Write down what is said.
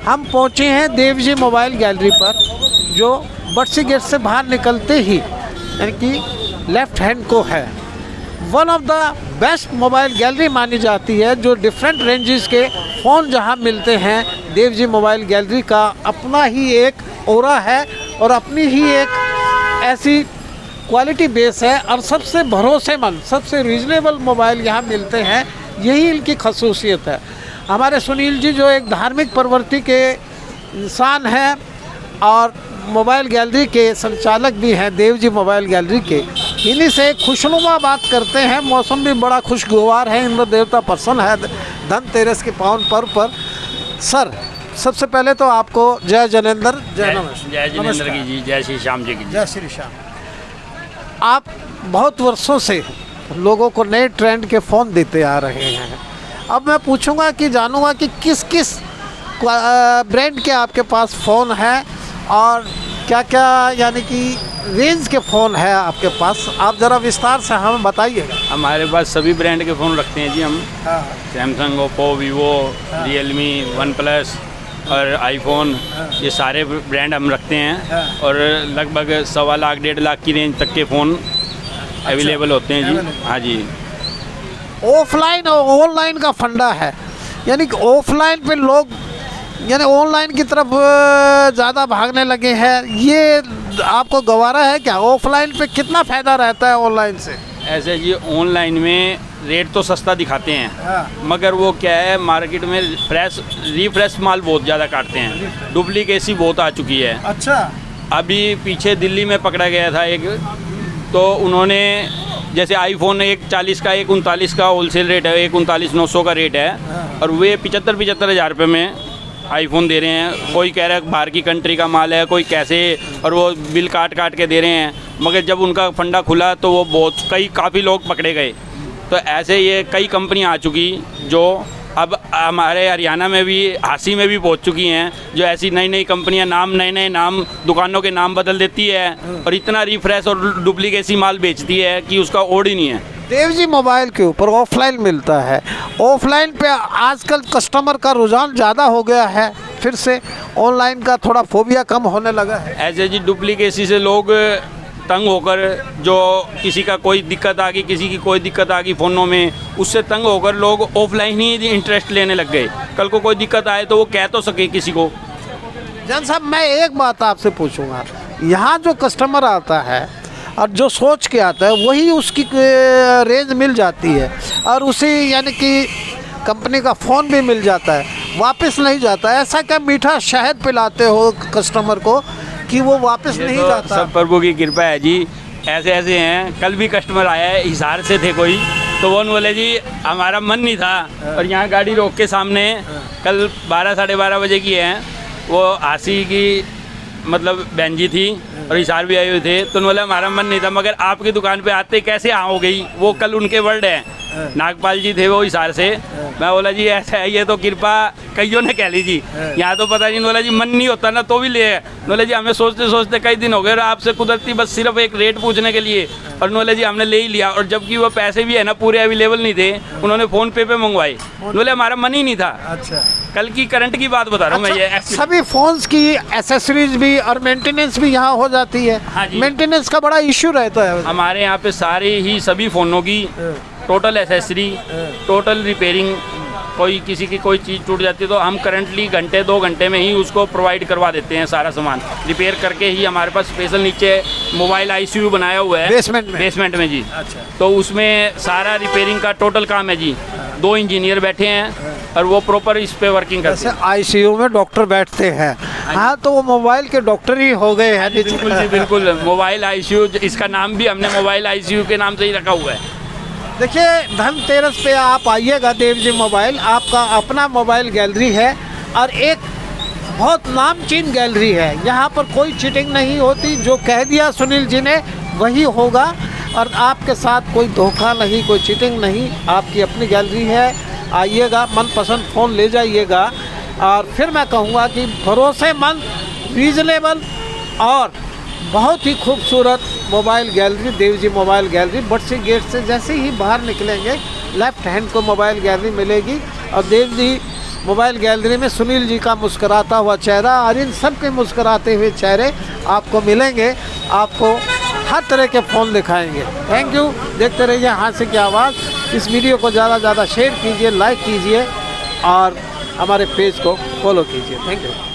हम पहुंचे हैं देव जी मोबाइल गैलरी पर, जो बटसी गेट से बाहर निकलते ही यानी कि लेफ्ट हैंड को है। One of the best mobile gallery मानी जाती है, जो डिफरेंट रेंजेस के फ़ोन जहां मिलते हैं। देव जी मोबाइल गैलरी का अपना ही एक ऑरा है और अपनी ही एक ऐसी क्वालिटी बेस है, और सबसे भरोसेमंद, सबसे रीजनेबल मोबाइल यहाँ मिलते हैं। यही इनकी खसूसियत है। हमारे सुनील जी जो एक धार्मिक प्रवृत्ति के इंसान हैं और मोबाइल गैलरी के संचालक भी हैं, देव जी मोबाइल गैलरी के, इन्हीं से खुशनुमा बात करते हैं। मौसम भी बड़ा खुशगवार है, इंद्र देवता प्रसन्न है धनतेरस के पावन पर्व पर। सर, सबसे पहले तो आपको जय जनेंद्र, जय नमस्कार। जय जनेंद्र की जी, जय श्री श्याम जी की, जय श्री श्याम। आप बहुत वर्षों से लोगों को नए ट्रेंड के फ़ोन देते आ रहे हैं। अब मैं पूछूंगा कि जानूंगा कि किस किस ब्रांड के आपके पास फ़ोन है और क्या क्या यानी कि रेंज के फ़ोन है आपके पास, आप ज़रा विस्तार से हमें बताइएगा। हमारे पास सभी ब्रांड के फ़ोन रखते हैं जी हम। Samsung, Oppo, Vivo, Realme, one plus और आईफोन, ये सारे ब्रांड हम रखते हैं। और लगभग 1.25 लाख 1.5 लाख की रेंज तक के फ़ोन अवेलेबल होते हैं जी। हाँ जी। ऑफलाइन और ऑनलाइन का फंडा है, यानी कि ऑफलाइन पे लोग यानी ऑनलाइन की तरफ ज़्यादा भागने लगे हैं। ये आपको गवारा है क्या? ऑफलाइन पे कितना फ़ायदा रहता है ऑनलाइन से? ऐसे जी, ऑनलाइन में रेट तो सस्ता दिखाते हैं, मगर वो क्या है, मार्केट में रिफ्रेश माल बहुत ज़्यादा काटते हैं, डुप्लीकेसी बहुत आ चुकी है। अच्छा। अभी पीछे दिल्ली में पकड़ा गया था एक, तो उन्होंने जैसे आईफोन एक 40 का, एक 39 का होलसेल रेट है, एक 39,900 का रेट है, और वे 75,000 रुपये में आईफोन दे रहे हैं। कोई कह रहा है बाहर की कंट्री का माल है, कोई कैसे, और वो बिल काट के दे रहे हैं। मगर जब उनका फंडा खुला तो वो काफ़ी लोग पकड़े गए। तो ऐसे ये कई कंपनियां आ चुकी जो अब हमारे हरियाणा में भी, हांसी में भी पहुंच चुकी हैं, जो ऐसी नई नई कंपनियां नए नाम, दुकानों के नाम बदल देती है और इतना रिफ्रेश और डुप्लीकेसी माल बेचती है कि उसका ओड ही नहीं है। देव जी मोबाइल के ऊपर ऑफलाइन मिलता है। ऑफलाइन पे आजकल कस्टमर का रुझान ज़्यादा हो गया है, फिर से ऑनलाइन का थोड़ा फोबिया कम होने लगा है। ऐसे जी, डुप्लीकेसी से लोग तंग होकर, जो किसी का कोई दिक्कत आ गई, किसी की कोई दिक्कत आ गई फ़ोनों में, उससे तंग होकर लोग ऑफलाइन ही इंटरेस्ट लेने लग गए। कल को कोई दिक्कत आए तो वो कह तो सके किसी को। जन साहब, मैं एक बात आपसे पूछूंगा, यहाँ जो कस्टमर आता है और जो सोच के आता है वही उसकी रेंज मिल जाती है, और उसी यानी कि कंपनी का फ़ोन भी मिल जाता है, वापस नहीं जाता। ऐसा क्या मीठा शहद पिलाते हो कस्टमर को कि वो वापस नहीं तो जाता? सब प्रभु की कृपा है जी। ऐसे हैं, कल भी कस्टमर आया है, हिसार से थे कोई, तो वो बोले जी हमारा मन नहीं था, और यहाँ गाड़ी रोक के सामने, कल 12 साढ़े 12 बजे की है, वो हांसी की मतलब बहन जी थी और हिसार भी आए हुए थे, तो बोले हमारा मन नहीं था, मगर आपकी दुकान पे आते कैसे हो गई। वो कल उनके वर्ड हैं, नागपाल जी थे वो हिसार से। मैं बोला जी ऐसा है, ये तो कृपा कईयों ने कह ली जी, यहाँ तो पता नहीं। बोला जी मन नहीं होता ना तो भी ले। बोले जी हमें सोचते सोचते कई दिन हो गए, और आपसे कुदरती बस सिर्फ एक रेट पूछने के लिए, और बोले जी हमने ले ही लिया। और जबकि वो पैसे भी है ना पूरे अवेलेबल नहीं थे, उन्होंने फ़ोन पे मंगवाए। बोले हमारा मन ही नहीं था। अच्छा। कल की करंट की बात बता रहा हूँ मैं ये। सभी फ़ोन्स की एसेसरीज भी और मेंटेनेंस भी यहाँ हो जाती है। हाँ जी। मेंटेनेंस का बड़ा इश्यू रहता है हमारे यहाँ पे सारे ही सभी फ़ोनों की टोटल एसेसरी, टोटल रिपेयरिंग, कोई किसी की कोई चीज़ टूट जाती है तो हम करंटली घंटे 2 घंटे में ही उसको प्रोवाइड करवा देते हैं। सारा सामान रिपेयर करके ही, हमारे पास स्पेशल नीचे मोबाइल आईसीयू बनाया हुआ है बेसमेंट में जी। अच्छा। तो उसमें सारा रिपेयरिंग का टोटल काम है जी। 2 इंजीनियर बैठे हैं और वो प्रॉपर इस पे वर्किंग करते हैं। आईसीयू में डॉक्टर बैठते हैं। हाँ, तो वो मोबाइल के डॉक्टर ही हो गए हैं। बिल्कुल जी, बिल्कुल। मोबाइल आईसीयू, इसका नाम भी हमने मोबाइल आईसीयू के नाम से ही रखा हुआ है। देखिए, धनतेरस पे आप आइएगा देव जी मोबाइल, आपका अपना मोबाइल गैलरी है और एक बहुत नामचीन गैलरी है। यहाँ पर कोई चीटिंग नहीं होती, जो कह दिया सुनील जी ने वही होगा, और आपके साथ कोई धोखा नहीं, कोई चीटिंग नहीं। आपकी अपनी गैलरी है, आइएगा, मनपसंद फ़ोन ले जाइएगा। और फिर मैं कहूँगा कि भरोसेमंद, रीजनेबल और बहुत ही खूबसूरत mobile gallery, Dev ji mobile gallery. बटसी gate से जैसे ही बाहर निकलेंगे लेफ़्ट हैंड को मोबाइल गैलरी मिलेगी, और देव जी मोबाइल गैलरी में सुनील जी का मुस्कुराता हुआ चेहरा और इन सब के मुस्कुराते हुए चेहरे आपको मिलेंगे। आपको हर तरह के फ़ोन दिखाएंगे। Thank you. देखते रहिए हास्य की आवाज़। इस वीडियो को ज़्यादा से ज़्यादा शेयर कीजिए, लाइक कीजिए और हमारे पेज को फॉलो कीजिए। Thank you.